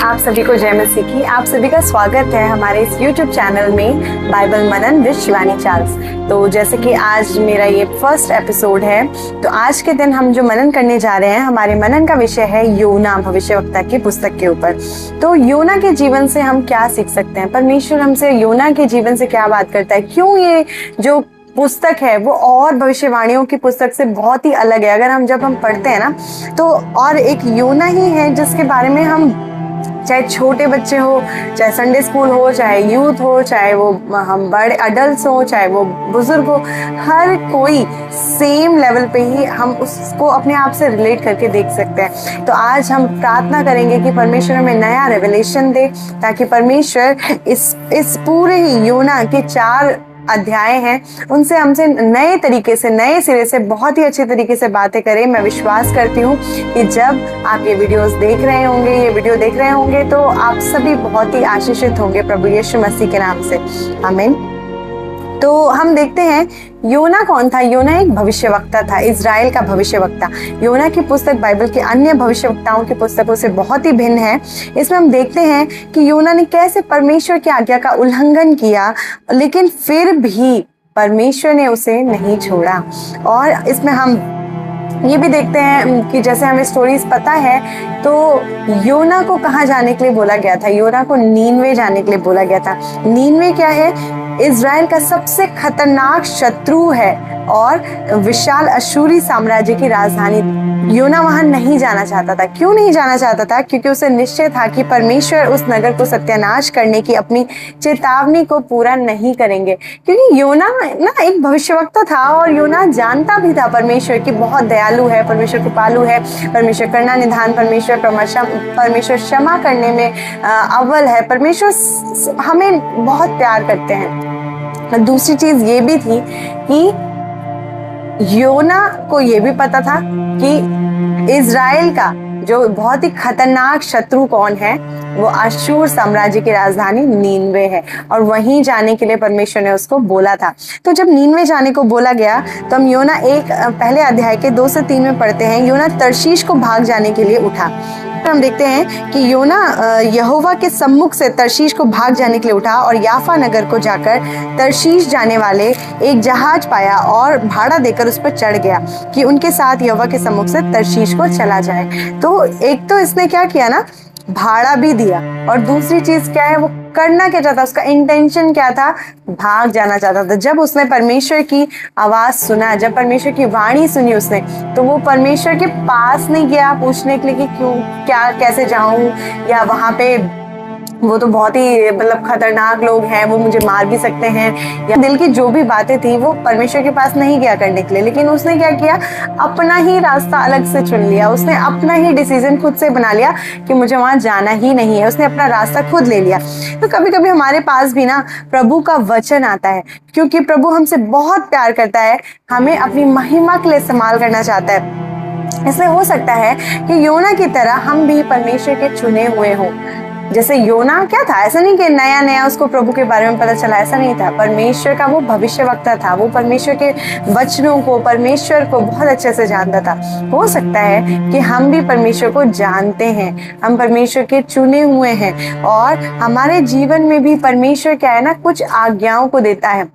आप सभी को जय मसीह की। आप सभी का स्वागत है हमारे इस YouTube चैनल में Bible Manan with Shivani Charles. तो जैसे कि आज मेरा ये फर्स्ट एपिसोड है, तो आज के दिन हम जो मनन करने जा रहे हैं, हमारे मनन का विषय है योना भविष्यवक्ता की पुस्तक के ऊपर। तो योना के जीवन से हम क्या सीख सकते हैं, परमेश्वर हमसे योना के जीवन से क्या बात करता है, क्यों ये जो पुस्तक है वो और भविष्यवाणियों की पुस्तक से बहुत ही अलग है। अगर जब हम पढ़ते हैं ना, तो और एक योना ही है जिसके बारे में हम, चाहे छोटे बच्चे हो, चाहे संडे स्कूल हो, चाहे यूथ हो, चाहे वो हम बड़े अडल्ट हो, चाहे वो बुजुर्ग हो, हर कोई सेम लेवल पे ही हम उसको अपने आप से रिलेट करके देख सकते हैं। तो आज हम प्रार्थना करेंगे कि परमेश्वर हमें नया रेवलेशन दे, ताकि परमेश्वर इस पूरे ही योना के 4 अध्याय हैं उनसे हमसे नए तरीके से, नए सिरे से, बहुत ही अच्छे तरीके से बातें करें। मैं विश्वास करती हूँ कि जब आप ये वीडियोस देख रहे होंगे, ये वीडियो देख रहे होंगे, तो आप सभी बहुत ही आशीषित होंगे प्रभु यीशु मसीह के नाम से, आमीन। तो हम देखते हैं योना कौन था। योना एक भविष्यवक्ता था, इजराइल का भविष्यवक्ता। योना की पुस्तक बाइबल के अन्य भविष्यवक्ताओं की पुस्तकों से बहुत ही भिन्न है। इसमें हम देखते हैं कि योना ने कैसे परमेश्वर की आज्ञा का उल्लंघन किया, लेकिन फिर भी परमेश्वर ने उसे नहीं छोड़ा। और इसमें हम ये भी देखते हैं कि जैसे हमें स्टोरीज पता है, तो योना को कहाँ जाने के लिए बोला गया था? योना को नीनवे जाने के लिए बोला गया था। नीनवे क्या है? इजराइल का सबसे खतरनाक शत्रु है और विशाल अशूरी साम्राज्य की राजधानी। योना वहां नहीं जाना चाहता था। क्यों नहीं जाना चाहता था? क्योंकि उसे निश्चय था कि परमेश्वर उस नगर को सत्यानाश करने की अपनी चेतावनी को पूरा नहीं करेंगे। क्योंकि योना ना एक भविष्यवक्ता था और योना जानता भी था परमेश्वर की बहुत दयालु है, परमेश्वर कृपालु है, परमेश्वर करुणा निधान, परमेश्वर क्षमा करने में अव्वल है, परमेश्वर हमें बहुत प्यार करते हैं। दूसरी चीज ये भी थी कि योना को ये भी पता था कि इजराइल का जो बहुत ही खतरनाक शत्रु कौन है, वो अशूर साम्राज्य की राजधानी नीनवे है, और वहीं जाने के लिए परमेश्वर ने उसको बोला था। तो जब नीनवे जाने को बोला गया, तो हम योना पहले अध्याय के 2 से 3 में पढ़ते हैं। योना तर्शीश को भाग जाने के लिए उठा। हम देखते हैं कि योना यहोवा के सम्मुख से तर्शीश को भाग जाने के लिए उठा और याफा नगर को जाकर तर्शीश जाने वाले एक जहाज पाया और भाड़ा देकर उस पर चढ़ गया कि उनके साथ यहोवा के सम्मुख से तर्शीश को चला जाए। तो एक तो इसने क्या किया ना, भाड़ा भी दिया, और दूसरी चीज क्या है, वो करना क्या चाहता, उसका इंटेंशन क्या था? भाग जाना चाहता था। जब उसने परमेश्वर की आवाज सुना, जब परमेश्वर की वाणी सुनी उसने, तो वो परमेश्वर के पास नहीं गया पूछने के लिए कि क्यों, क्या, कैसे जाऊं, या वहां पे वो तो बहुत ही खतरनाक लोग हैं, वो मुझे मार भी सकते हैं, या दिल की जो भी बातें थी, वो परमेश्वर के पास नहीं गया करने के लिए। लेकिन उसने क्या किया? अपना ही रास्ता अलग से चुन लिया। उसने अपना ही डिसीजन खुद से बना लिया कि मुझे वहां जाना ही नहीं है। उसने अपना रास्ता खुद ले लिया। तो कभी कभी हमारे पास भी ना प्रभु का वचन आता है, क्योंकि प्रभु हमसे बहुत प्यार करता है, हमें अपनी महिमा के लिए इस्तेमाल करना चाहता है। इसलिए हो सकता है कि योना की तरह हम भी परमेश्वर के चुने हुए हों। जैसे योना क्या था, ऐसा नहीं कि नया नया उसको प्रभु के बारे में पता चला, ऐसा नहीं था। परमेश्वर का वो भविष्यवक्ता था, वो परमेश्वर के वचनों को, परमेश्वर को बहुत अच्छे से जानता था। हो सकता है कि हम भी परमेश्वर को जानते हैं, हम परमेश्वर के चुने हुए हैं, और हमारे जीवन में भी परमेश्वर क्या है ना, कुछ आज्ञाओं को देता है।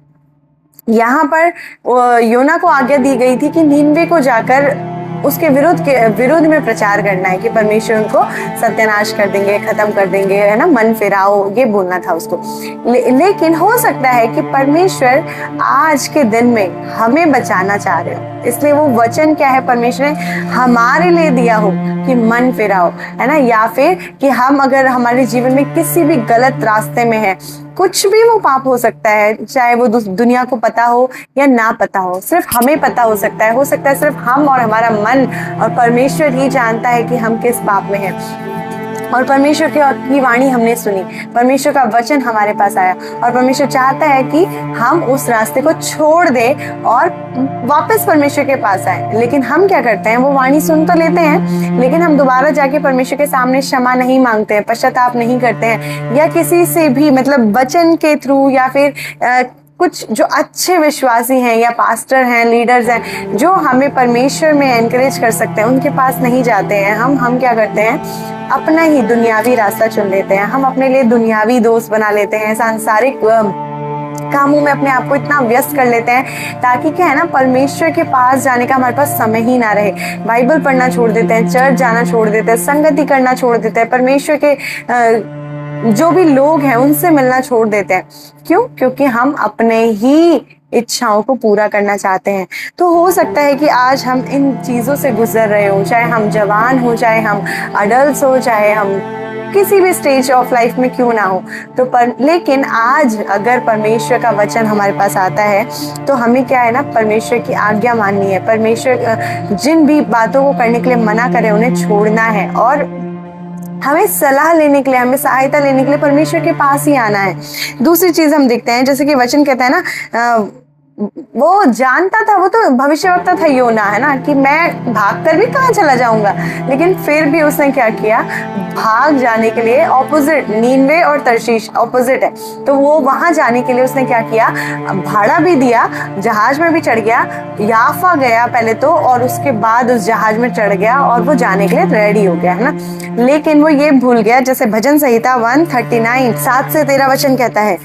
यहाँ पर योना को आज्ञा दी गई थी कि नीनवे को जाकर उसके विरुद्ध में प्रचार करना है कि परमेश्वर उनको सत्यानाश कर देंगे, खत्म कर देंगे, है ना, मन फिराओ, ये बोलना था उसको। लेकिन हो सकता है कि परमेश्वर आज के दिन में हमें बचाना चाह रहे हो, इसलिए वो वचन क्या है परमेश्वर ने हमारे लिए दिया हो कि मन फिराओ, है ना, या फिर कि हम अगर हमारे जीवन में किसी भी गलत रास्ते में है, कुछ भी वो पाप हो सकता है, चाहे वो दुनिया को पता हो या ना पता हो, सिर्फ हमें पता हो सकता है सिर्फ हम और हमारा मन और परमेश्वर ही जानता है कि हम किस पाप में हैं। और परमेश्वर की वाणी हमने सुनी, परमेश्वर का वचन हमारे पास आया, और परमेश्वर चाहता है कि हम उस रास्ते को छोड़ दें और वापस परमेश्वर के पास आए। लेकिन हम क्या करते हैं, वो वाणी सुन तो लेते हैं, लेकिन हम दोबारा जाके परमेश्वर के सामने क्षमा नहीं मांगते हैं, पश्चाताप नहीं करते हैं, या किसी से भी वचन के थ्रू या फिर कुछ जो अच्छे विश्वासी हैं या पास्टर हैं, लीडर्स हैं, जो हमें परमेश्वर में एनकरेज कर सकते हैं, उनके पास नहीं जाते हैं। हम क्या करते हैं, अपना ही दुनियावी रास्ता चुन लेते हैं। हम अपने लिए दुनियावी दोस्त बना लेते हैं, सांसारिक कामों में अपने आप को इतना व्यस्त कर लेते हैं ताकि क्या है ना, परमेश्वर के पास जाने का हमारे पास समय ही ना रहे। बाइबल पढ़ना छोड़ देते हैं, चर्च जाना छोड़ देते हैं, संगति करना छोड़ देते हैं, परमेश्वर के जो भी लोग हैं उनसे मिलना छोड़ देते हैं। क्यों? क्योंकि हम अपने ही इच्छाओं को पूरा करना चाहते हैं। तो हो सकता है कि आज हम इन चीज़ों से गुजर रहे हो, चाहे हम जवान हो, चाहे हम अडल्ट हो, चाहे हम किसी भी स्टेज ऑफ लाइफ में क्यों ना हो। तो लेकिन आज अगर परमेश्वर का वचन हमारे पास आता है तो हमें क्या है ना, परमेश्वर की आज्ञा माननी है। परमेश्वर जिन भी बातों को करने के लिए मना करे उन्हें छोड़ना है, और हमें सलाह लेने के लिए, हमें सहायता लेने के लिए परमेश्वर के पास ही आना है। दूसरी चीज हम देखते हैं, जैसे कि वचन कहता है ना, वो जानता था, वो तो भविष्यवक्ता था योना, है ना, कि मैं भागकर भी कहाँ चला जाऊंगा, लेकिन फिर भी उसने क्या किया, भाग जाने के लिए, ऑपोजिट, नीनवे और तर्शीश ऑपोजिट है, तो वो वहां जाने के लिए उसने क्या किया, भाड़ा भी दिया, जहाज में भी चढ़ गया, याफा गया पहले तो, और उसके बाद उस जहाज में चढ़ गया और वो जाने के लिए रेडी हो गया, है ना। लेकिन वो ये भूल गया, जैसे भजन संहिता 139 7 से 13 वचन कहता है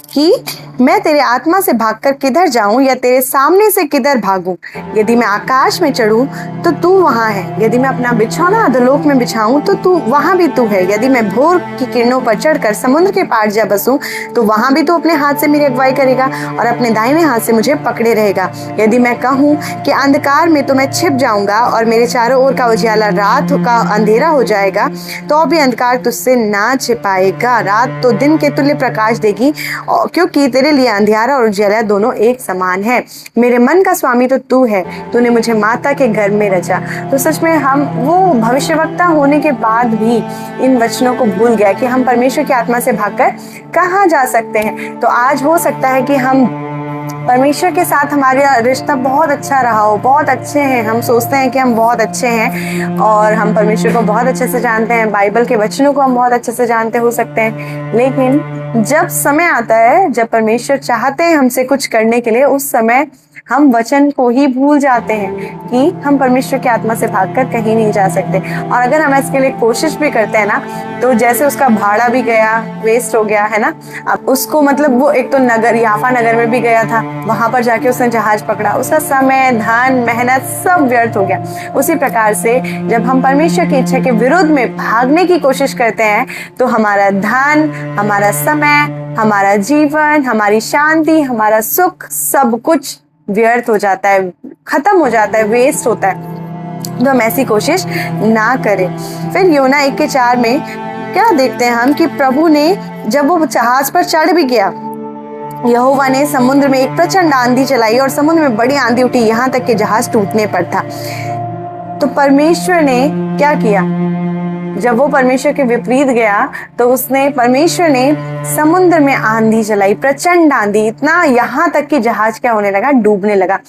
कि मैं तेरे आत्मा से भागकर किधर जाऊं, या तेरे सामने से किधर भागूं। यदि मैं आकाश में चढ़ूं तो तू वहां है, यदि मैं अपना बिछौना अधोलोक में बिछाऊं तो तू वहां भी तू है। यदि मैं भोर की किरणों पर चढ़कर समुद्र के पार जा बसूं तो वहां भी तू अपने हाथ से मेरी अगुवाई करेगा और अपने दाहिने हाथ से मुझे पकड़े रहेगा। यदि मैं कहूं कि अंधकार में तो मैं छिप जाऊंगा और मेरे चारों ओर का उजियाला रात का अंधेरा हो जाएगा, तो भी अंधकार तुझसे ना छिपाएगा। रात तो दिन के तुल्य प्रकाश देगी, क्योंकि तेरे लिए अंधियारा और उजियाला दोनों एक समान है। मेरे मन का स्वामी तो तू है, तूने मुझे माता के घर में रचा। तो सच में हम वो भविष्यवक्ता होने के बाद भी इन वचनों को भूल गया कि हम परमेश्वर की आत्मा से भागकर कहाँ जा सकते हैं। तो आज हो सकता है कि हम परमेश्वर के साथ हमारा रिश्ता बहुत अच्छा रहा हो, बहुत अच्छे हैं, हम सोचते हैं कि हम बहुत अच्छे हैं और हम परमेश्वर को बहुत अच्छे से जानते हैं, बाइबल के वचनों को हम बहुत अच्छे से जानते हो सकते हैं, लेकिन जब समय आता है, जब परमेश्वर चाहते हैं हमसे कुछ करने के लिए, उस समय हम वचन को ही भूल जाते हैं कि हम परमेश्वर की आत्मा से भागकर कहीं नहीं जा सकते। और अगर हम इसके लिए कोशिश भी करते हैं ना, तो जैसे उसका भाड़ा भी गया, वेस्ट हो गया, है ना। अब उसको मतलब वो एक तो नगर, याफा नगर में भी गया था, वहां पर जाके उसने जहाज पकड़ा, उसका समय, धन, मेहनत सब व्यर्थ हो गया। उसी प्रकार से जब हम परमेश्वर की इच्छा के विरुद्ध में भागने की कोशिश करते हैं तो हमारा धन, हमारा समय, हमारा जीवन, हमारी शांति, हमारा सुख, सब कुछ व्यर्थ हो जाता है, खत्म हो जाता है, वेस्ट होता है। तो हम ऐसी कोशिश ना करें। फिर योना 1:4 में क्या देखते हैं हम कि प्रभु ने, जब वो जहाज पर चढ़ भी गया, यहोवा ने समुद्र में एक प्रचंड आंधी चलाई और समुद्र में बड़ी आंधी उठी, यहाँ तक कि जहाज टूटने पर था। तो परमेश्वर ने क्या किया, जब वो परमेश्वर के विपरीत गया तो परमेश्वर ने समुद्र में आंधी चलाई, प्रचंड आंधी, इतना यहाँ तक कि जहाज क्या होने लगा, डूबने लगा।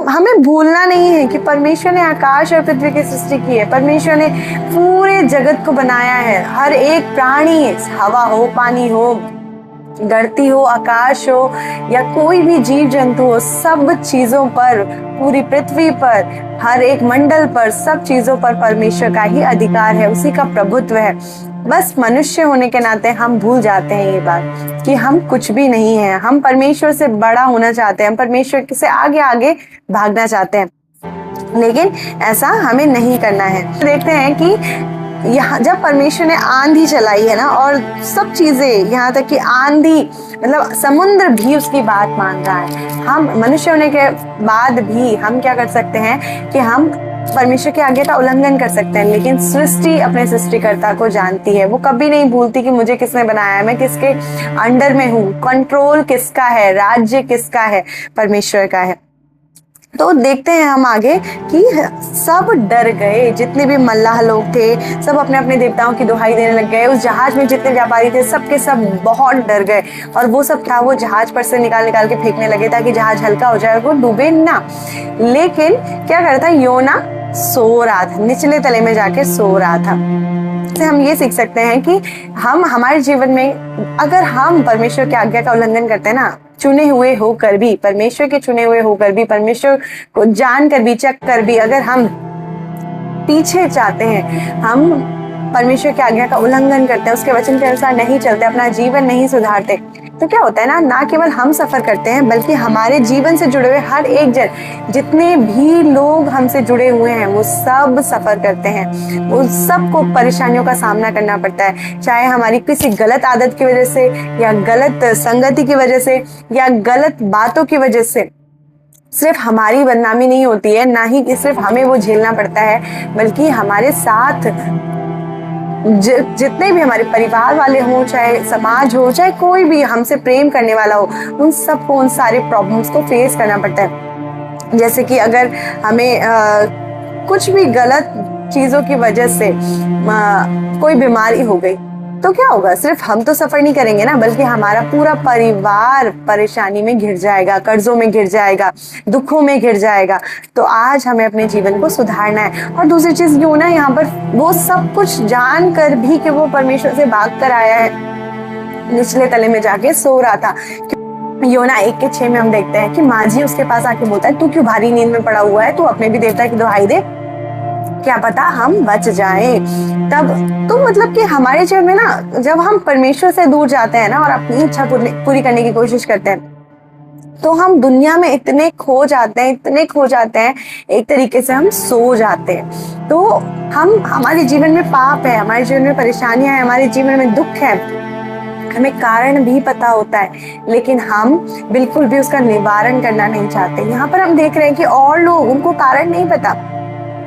हमें भूलना नहीं है कि परमेश्वर ने आकाश और पृथ्वी की सृष्टि की है, परमेश्वर ने पूरे जगत को बनाया है। हर एक प्राणी, हवा हो, पानी हो, धरती हो, आकाश हो, या कोई भी जीव जंतु हो, सब चीजों पर, पूरी पृथ्वी पर, हर एक मंडल पर, सब चीजों पर परमेश्वर का ही अधिकार है, उसी का प्रभुत्व है। बस मनुष्य होने के नाते हम भूल जाते हैं ये बात कि हम कुछ भी नहीं है। हम परमेश्वर से बड़ा होना चाहते हैं, हम परमेश्वर से आगे आगे भागना चाहते हैं, लेकिन ऐसा हमें नहीं करना है। देखते हैं कि यहाँ जब परमेश्वर ने आंधी चलाई है ना, और सब चीजें, यहाँ तक कि आंधी, मतलब समुद्र भी उसकी बात मान रहा है। हम मनुष्य होने के बाद भी हम क्या कर सकते हैं कि हम परमेश्वर के आज्ञा का उल्लंघन कर सकते हैं, लेकिन सृष्टि अपने सृष्टिकर्ता को जानती है। वो कभी नहीं भूलती कि मुझे किसने बनाया है, मैं किसके अंडर में हूँ, कंट्रोल किसका है, राज्य किसका है, परमेश्वर का है। तो देखते हैं हम आगे कि सब डर गए, जितने भी मल्लाह लोग थे सब अपने अपने देवताओं की दुहाई देने लग गए। उस जहाज में जितने व्यापारी थे सब के सब बहुत डर गए, और वो सब था, वो जहाज पर से निकाल के फेंकने लगे ताकि जहाज हल्का हो जाए और वो डूबे ना। लेकिन क्या करता है योना, सो रहा था, निचले तले में जाके सो रहा था। से हम ये सीख सकते हैं कि हम हमारे जीवन में अगर हम परमेश्वर की आज्ञा का उल्लंघन करते हैं ना, चुने हुए होकर भी, परमेश्वर के चुने हुए होकर भी, परमेश्वर को जानकर भी, चख कर भी अगर हम पीछे जाते हैं, हम परमेश्वर की आज्ञा का उल्लंघन करते हैं, उसके वचन के अनुसार नहीं चलते, अपना जीवन नहीं सुधारते, तो क्या होता है ना केवल हम सफर करते हैं बल्कि हमारे जीवन से जुड़े हुए हर एक जन, जितने भी लोग हमसे जुड़े हुए हैं, वो सब सफर करते हैं। वो सबको परेशानियों का सामना करना पड़ता है, चाहे हमारी किसी गलत आदत की वजह से, या गलत संगति की वजह से, या गलत बातों की वजह से। सिर्फ हमारी बदनामी नहीं होती है, ना ही सिर्फ हमें वो झेलना पड़ता है, बल्कि हमारे साथ जितने भी हमारे परिवार वाले हों, चाहे समाज हो, चाहे कोई भी हमसे प्रेम करने वाला हो, उन सबको उन सारे प्रॉब्लम्स को फेस करना पड़ता है। जैसे कि अगर हमें कुछ भी गलत चीजों की वजह से कोई बीमारी हो गई, तो क्या होगा? सिर्फ हम तो सफर नहीं करेंगे ना, बल्कि हमारा पूरा परिवार परेशानी में घिर जाएगा, कर्जों में घिर जाएगा, दुखों में घिर जाएगा। तो आज हमें अपने जीवन को सुधारना है। और दूसरी चीज यूं ना, यहाँ पर वो सब कुछ जान कर भी कि वो परमेश्वर से भाग कर आया है, निचले तले में जाके सो रहा था। योना 1:6 में हम देखते हैं कि माझी उसके पास आके बोलता है, तू क्यों भारी नींद में पड़ा हुआ है? तू अपने भी देवता की दुहाई दे, क्या पता हम बच जाएं। तब तो मतलब कि हमारे जीवन में ना, जब हम परमेश्वर से दूर जाते हैं ना और अपनी इच्छा पूरी करने की कोशिश करते हैं, तो हम दुनिया में इतने खो जाते हैं, एक तरीके से हम सो जाते हैं। तो हमारे जीवन में पाप है, हमारे जीवन में परेशानियां हैं, हमारे जीवन में दुख है, हमें कारण भी पता होता है, लेकिन हम बिल्कुल भी उसका निवारण करना नहीं चाहते। यहाँ पर हम देख रहे हैं कि और लोग, उनको कारण नहीं पता,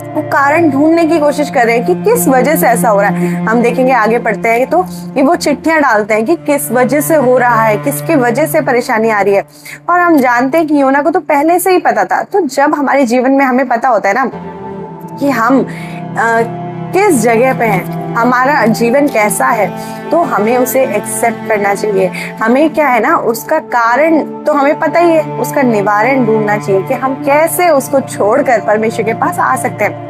वो कारण ढूंढने की कोशिश कर रहे हैं कि किस वजह से ऐसा हो रहा है। हम देखेंगे, आगे पढ़ते हैं तो ये वो चिट्ठियां डालते हैं कि किस वजह से हो रहा है, किसकी वजह से परेशानी आ रही है। और हम जानते हैं कि योना को तो पहले से ही पता था। तो जब हमारे जीवन में हमें पता होता है ना कि हम किस जगह पे हैं, हमारा जीवन कैसा है, तो हमें उसे एक्सेप्ट करना चाहिए। हमें क्या है ना, उसका कारण तो हमें पता ही है, उसका निवारण ढूंढना चाहिए कि हम कैसे उसको छोड़कर परमेश्वर के पास आ सकते हैं।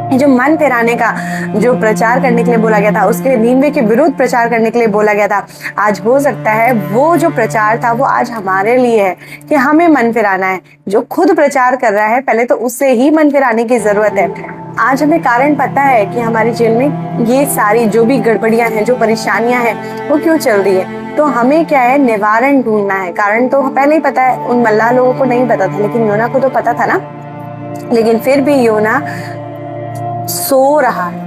जो मन फिराने का जो प्रचार करने के लिए बोला गया था, उसके नींवे के विरुद्ध प्रचार करने के लिए बोला गया था, आज हो सकता है वो जो प्रचार था वो आज हमारे लिए है कि हमें मन फिराना है। जो खुद प्रचार कर रहा है, पहले तो उससे ही मन फिराने की जरूरत है। आज हमें कारण पता है कि हमारे जीवन में ये सारी जो भी गड़बड़ियां हैं, जो परेशानियां हैं, वो क्यों चल रही है। तो हमें क्या है, निवारण ढूंढना है। कारण तो पहले ही पता है, उन मल्लाह लोगों को नहीं पता था, लेकिन योना को तो पता था ना। लेकिन फिर भी योना सो रहा है।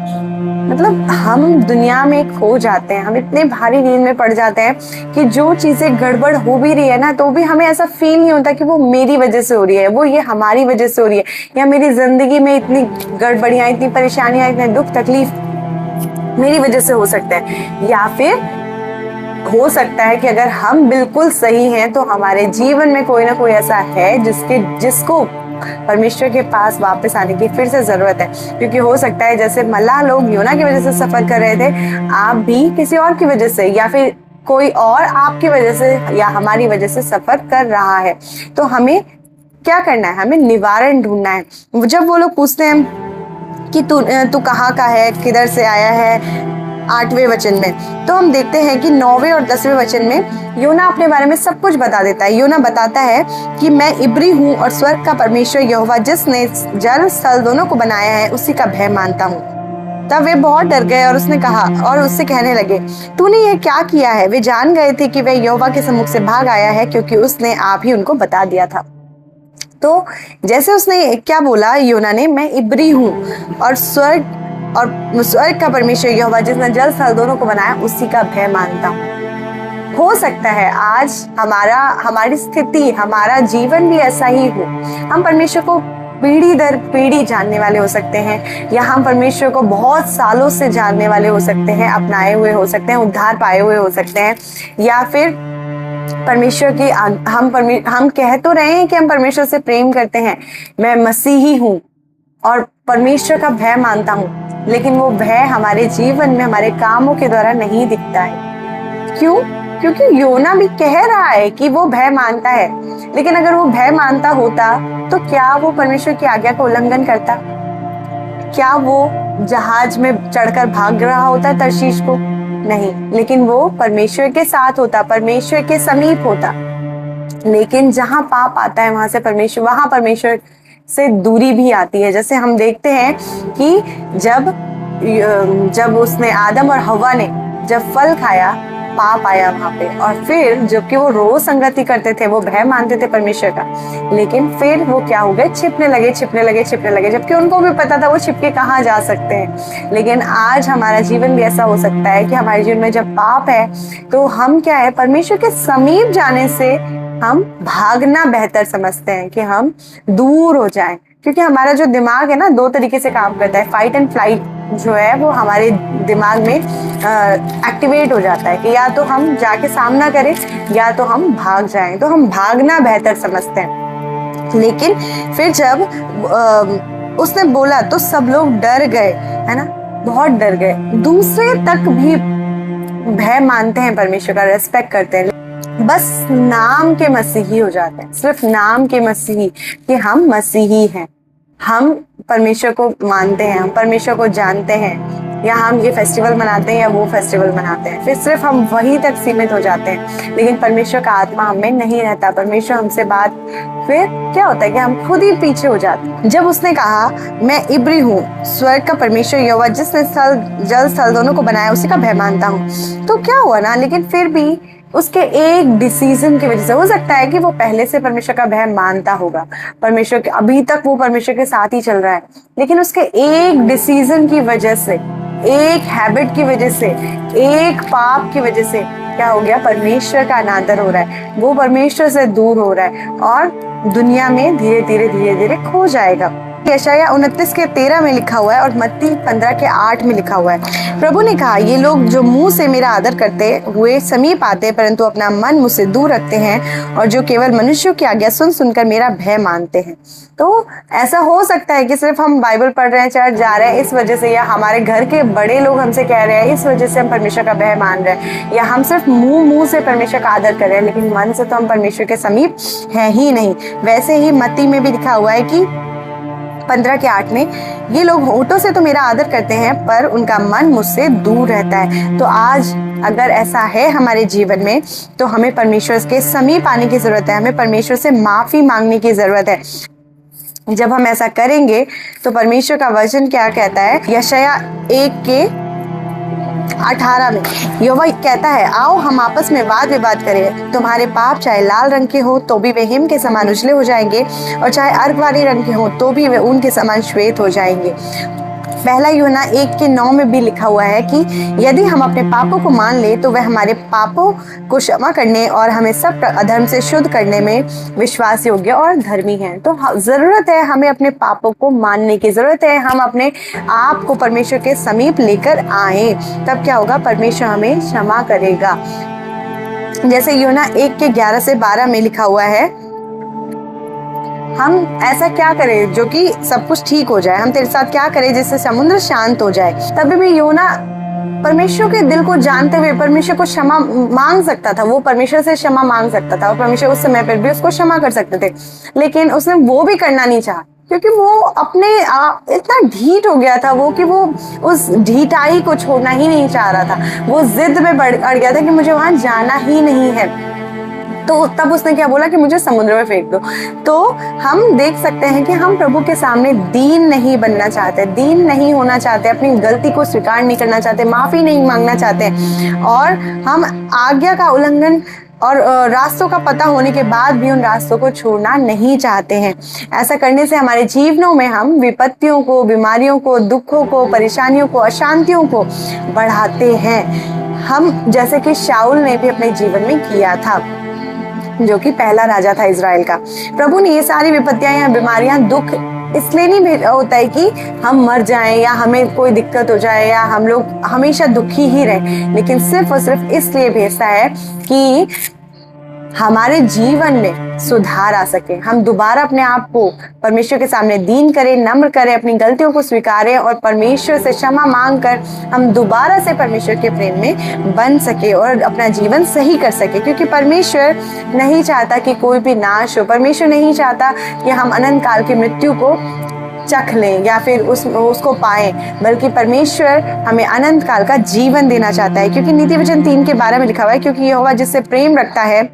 मतलब हम दुनिया में खो जाते हैं, हम इतने भारी नींद में पड़ जाते हैं कि जो चीजें गड़बड़ हो भी रही है ना, तो भी हमें ऐसा फील नहीं होता कि वो मेरी वजह से हो रही है, वो ये हमारी वजह से हो रही है, या मेरी जिंदगी में इतनी गड़बड़ियां, इतनी परेशानियां, इतने दुख तकलीफ मेरी वजह से हो सकते हैं। या फिर हो सकता है कि अगर हम बिल्कुल सही हैं, तो हमारे जीवन में कोई ना कोई ऐसा है जिसको परमेश्वर के पास वापस आने की फिर से जरूरत है। क्योंकि हो सकता है जैसे मल्लाह लोग योना की वजह से सफर कर रहे थे, आप भी किसी और की वजह से, या फिर कोई और आपकी वजह से या हमारी वजह से सफर कर रहा है। तो हमें क्या करना है, हमें निवारण ढूंढना है। जब वो लोग पूछते हैं कि तू कहाँ का है, किधर से आया है, 8वें वचन में, तो हम देखते हैं कि 9वें और 10वें वचन में योना अपने बारे में सब कुछ बता देता है। योना बताता है कि मैं इब्री हूँ और स्वर्ग का परमेश्वर यहोवा, जिसने जल स्थल दोनों को बनाया है, उसी का भय मानता हूँ। तब वे बहुत डर गए और उससे कहने लगे, तूने ये क्या किया है? वे जान गए थे कि वह यहोवा के सम्मुख से भाग आया है, क्योंकि उसने आप ही उनको बता दिया था। तो जैसे उसने क्या बोला योना ने, मैं इब्री हूँ और स्वर्ग का परमेश्वर यहोवा, जिसने जल स्थल दोनों को बनाया, उसी का भय मानता हूँ। हो सकता है आज हमारी स्थिति, हमारा जीवन भी ऐसा ही हो। हम परमेश्वर को पीढ़ी दर पीढ़ी जानने वाले हो सकते हैं, या हम परमेश्वर को बहुत सालों से जानने वाले हो सकते हैं, अपनाए हुए हो सकते हैं, उद्धार पाए हुए हो सकते हैं, या फिर परमेश्वर की हम कह तो रहे हैं कि हम परमेश्वर से प्रेम करते हैं, मैं मसीही हूँ और परमेश्वर का भय मानता हूँ, लेकिन वो भय हमारे जीवन में, हमारे कामों के द्वारा नहीं दिखता है। क्यों? क्योंकि योना भी कह रहा है कि वो भय मानता है, लेकिन अगर वो भय मानता होता तो क्या वो परमेश्वर की आज्ञा का उल्लंघन करता? क्या वो जहाज में चढ़कर भाग रहा होता तर्शीश को? नहीं, लेकिन वो परमेश्वर के साथ होता, परमेश्वर के समीप होता। लेकिन जहां पाप आता है वहां परमेश्वर से दूरी भी आती है। जैसे हम देखते हैं कि जब उसने आदम और हवा ने जब फल खाया, पाप आया वहां पे, और फिर जबकि वो रोज संगति करते थे, वो भय मानते थे परमेश्वर का, लेकिन फिर वो क्या हो गए? छिपने लगे, जबकि उनको भी पता था वो छिप के कहाँ जा सकते हैं। लेकिन आज हमारा जीवन भी ऐसा हो सकता है कि हमारे जीवन में जब पाप है तो हम क्या है, परमेश्वर के समीप जाने से हम भागना बेहतर समझते हैं कि हम दूर हो जाएं, क्योंकि हमारा जो दिमाग है ना, दो तरीके से काम करता है। फाइट एंड फ्लाइट जो है वो हमारे दिमाग में एक्टिवेट हो जाता है कि या तो हम जाके सामना करें या तो हम भाग जाएं। तो हम भागना बेहतर समझते हैं। लेकिन फिर जब उसने बोला तो सब लोग डर गए, है ना, बहुत डर गए। दूसरे तक भी भय मानते हैं परमेश्वर का, रेस्पेक्ट करते हैं, बस नाम के मसीही हो जाते हैं, सिर्फ नाम के मसीही कि हम मसीही हैं, हम परमेश्वर को मानते हैं, हम परमेश्वर को जानते हैं, या हम ये फेस्टिवल मनाते हैं या वो फेस्टिवल मनाते हैं, फिर सिर्फ हम वहीं तक सीमित हो जाते हैं। लेकिन परमेश्वर का आत्मा हमें नहीं रहता, परमेश्वर हमसे बात, फिर क्या होता है कि हम खुद ही पीछे हो जाते हैं। जब उसने कहा मैं इब्री हूँ, स्वर्ग का परमेश्वर यहोवा जिसने जल स्थल दोनों को बनाया उसी का भय मानता हूँ, तो क्या हुआ ना, लेकिन फिर भी उसके एक डिसीजन की वजह से, हो सकता है कि वो पहले से परमेश्वर का भय मानता होगा, परमेश्वर के, अभी तक वो परमेश्वर के साथ ही चल रहा है, लेकिन उसके एक डिसीजन की वजह से, एक हैबिट की वजह से, एक पाप की वजह से क्या हो गया? परमेश्वर का अनादर हो रहा है, वो परमेश्वर से दूर हो रहा है और दुनिया में धीरे धीरे खो जाएगा। यशाया 29:13 में लिखा हुआ है और मत्ती 15:8 में लिखा हुआ है। प्रभु ने कहा, ये लोग जो मुंह से मेरा आदर करते हुए समीप आते परंतु अपना मन मुझसे दूर रखते हैं, और जो केवल मनुष्यों की आज्ञा सुनकर मेरा भय मानते हैं। तो ऐसा हो सकता है कि सिर्फ हम बाइबल पढ़ रहे हैं, चर्च जा रहे हैं इस वजह से, या हमारे घर के बड़े लोग हमसे कह रहे हैं इस वजह से हम परमेश्वर का भय मान रहे हैं, या हम सिर्फ मुंह से परमेश्वर का आदर कर रहे हैं, लेकिन मन से तो हम परमेश्वर के समीप हैं ही नहीं। वैसे ही मत्ती में भी लिखा हुआ है कि 15:8 में, ये लोग होठों से तो मेरा आदर करते हैं पर उनका मन मुझसे दूर रहता है। तो आज अगर ऐसा है हमारे जीवन में तो हमें परमेश्वर के समीप आने की जरूरत है, हमें परमेश्वर से माफी मांगने की जरूरत है। जब हम ऐसा करेंगे तो परमेश्वर का वचन क्या कहता है? यशाया 1:18 में यहोवा कहता है, आओ हम आपस में वाद विवाद करें, तुम्हारे पाप चाहे लाल रंग के हो तो भी वे हिम के समान उजले हो जाएंगे, और चाहे अर्क वाले रंग के हो तो भी वे ऊन के समान श्वेत हो जाएंगे। पहला यूहन्ना 1:9 में भी लिखा हुआ है कि यदि हम अपने पापों को मान ले तो वह हमारे पापों को क्षमा करने और हमें सब अधर्म से शुद्ध करने में विश्वास योग्य और धर्मी है। तो जरूरत है हमें अपने पापों को मानने की, जरूरत है हम अपने आप को परमेश्वर के समीप लेकर आए, तब क्या होगा? परमेश्वर हमें क्षमा करेगा। जैसे यूहन्ना 1:11 से 12 में लिखा हुआ है, हम ऐसा क्या करें जो कि सब कुछ ठीक हो जाए, हम तेरे साथ क्या करें जिससे समुद्र शांत हो जाए। तभी भी यूहन्ना परमेश्वर के दिल को जानते हुए परमेश्वर को क्षमा मांग सकता था, वो परमेश्वर से क्षमा मांग सकता था और परमेश्वर उस समय पर भी उसको क्षमा कर सकते थे, लेकिन उसने वो भी करना नहीं चाहा, क्योंकि वो अपने इतना ढीठ हो गया था वो कि वो उस ढीठाई को छोड़ना ही नहीं चाह रहा था, वो जिद में अड़ गया था कि मुझे वहां जाना ही नहीं है। तो तब उसने क्या बोला कि मुझे समुद्र में फेंक दो। तो हम देख सकते हैं कि हम प्रभु के सामने दीन नहीं बनना चाहते, दीन नहीं होना चाहते, अपनी गलती को स्वीकार नहीं करना चाहते, माफी नहीं मांगना चाहते, और हम आज्ञा का उल्लंघन और रास्तों का पता होने के बाद भी उन रास्तों को छोड़ना नहीं चाहते हैं। ऐसा करने से हमारे जीवनों में हम विपत्तियों को, बीमारियों को, दुखों को, परेशानियों को, अशांतियों को बढ़ाते हैं। हम जैसे कि शाऊल ने भी अपने जीवन में किया था, जो कि पहला राजा था इजराइल का। प्रभु ने ये सारी विपत्तियां या बीमारियां, दुख इसलिए नहीं होता है कि हम मर जाएं या हमें कोई दिक्कत हो जाए या हम लोग हमेशा दुखी ही रहें, लेकिन सिर्फ और सिर्फ इसलिए भेजता है कि हमारे जीवन में सुधार आ सके, हम दोबारा अपने आप को परमेश्वर के सामने दीन करें, नम्र करें, अपनी गलतियों को स्वीकारें और परमेश्वर से क्षमा मांग कर हम दोबारा से परमेश्वर के प्रेम में बन सके और अपना जीवन सही कर सके। क्योंकि परमेश्वर नहीं चाहता कि कोई भी नाश हो, परमेश्वर नहीं चाहता कि हम अनंत काल की मृत्यु को चख लें या फिर उसको पाएं, बल्कि परमेश्वर हमें अनंत काल का जीवन देना चाहता है। क्योंकि नीति वचन 3:12 में लिखा हुआ है, क्योंकि यहोवा जिससे प्रेम रखता है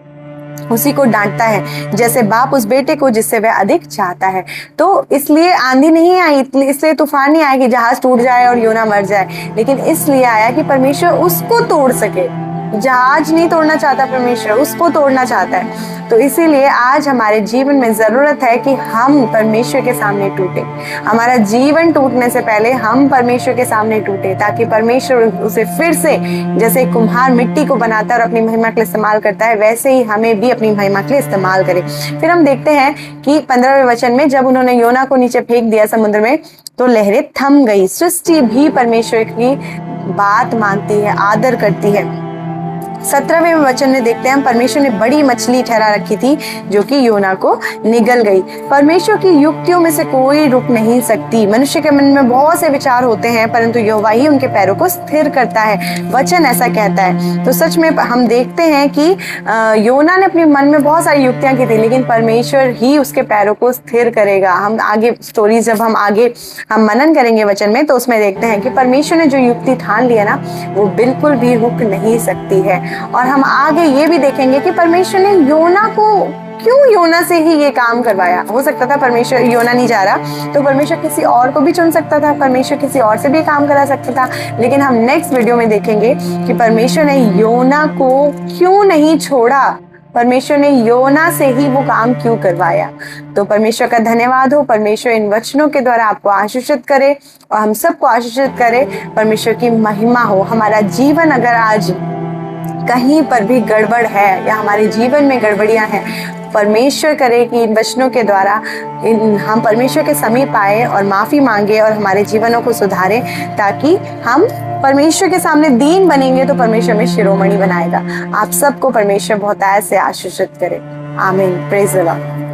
उसी को डांटता है, जैसे बाप उस बेटे को जिससे वह अधिक चाहता है। तो इसलिए आंधी नहीं आई, इसलिए तूफान नहीं आया कि जहाज टूट जाए और योना मर जाए, लेकिन इसलिए आया कि परमेश्वर उसको तोड़ सके। जहाज नहीं तोड़ना चाहता परमेश्वर, उसको तोड़ना चाहता है। तो इसीलिए आज हमारे जीवन में जरूरत है कि हम परमेश्वर के सामने टूटे। हमारा जीवन टूटने से पहले हम परमेश्वर के सामने टूटे, ताकि परमेश्वर उसे फिर से, जैसे कुम्हार मिट्टी को बनाता है और अपनी महिमा के लिए इस्तेमाल करता है, वैसे ही हमें भी अपनी महिमा के लिए इस्तेमाल करे। फिर हम देखते हैं कि 15वें वचन में जब उन्होंने योना को नीचे फेंक दिया समुद्र में, तो लहरें थम गई। सृष्टि भी परमेश्वर की बात मानती है, आदर करती है। 17वें वचन में देखते हैं, परमेश्वर ने बड़ी मछली ठहरा रखी थी जो कि योना को निगल गई। परमेश्वर की युक्तियों में से कोई रुक नहीं सकती। मनुष्य के मन में बहुत से विचार होते हैं, परंतु यहोवा ही उनके पैरों को स्थिर करता है, वचन ऐसा कहता है। तो सच में हम देखते हैं कि योना ने अपने मन में बहुत सारी युक्तियां की थी, लेकिन परमेश्वर ही उसके पैरों को स्थिर करेगा। हम आगे स्टोरी जब हम मनन करेंगे वचन में, तो उसमें देखते हैं कि परमेश्वर ने जो युक्ति ठान लिया ना, वो बिल्कुल भी रुक नहीं सकती है। और हम आगे ये भी देखेंगे कि परमेश्वर ने क्यों योना से ही ये काम करवाया। हो सकता था परमेश्वर, योना नहीं जा रहा तो परमेश्वर किसी और को भी चुन सकता था, परमेश्वर किसी और से भी काम करा सकता था। लेकिन हम नेक्स्ट वीडियो में देखेंगे कि परमेश्वर ने योना को क्यों नहीं छोड़ा, परमेश्वर ने योना से ही वो काम क्यों करवाया। तो परमेश्वर का धन्यवाद हो। परमेश्वर इन वचनों के द्वारा आपको आशीषित करे और हम सबको आशीषित करे। परमेश्वर की महिमा हो। हमारा जीवन अगर आज कहीं पर भी गड़बड़ है या हमारे जीवन में गड़बड़ियां हैं, परमेश्वर करे कि इन वचनों के द्वारा हम परमेश्वर के समीप आए और माफ़ी मांगे और हमारे जीवनों को सुधारें, ताकि हम परमेश्वर के सामने दीन बनेंगे तो परमेश्वर में शिरोमणि बनाएगा। आप सबको परमेश्वर बहुत से आशीषित करे। आमीन। Praise the Lord.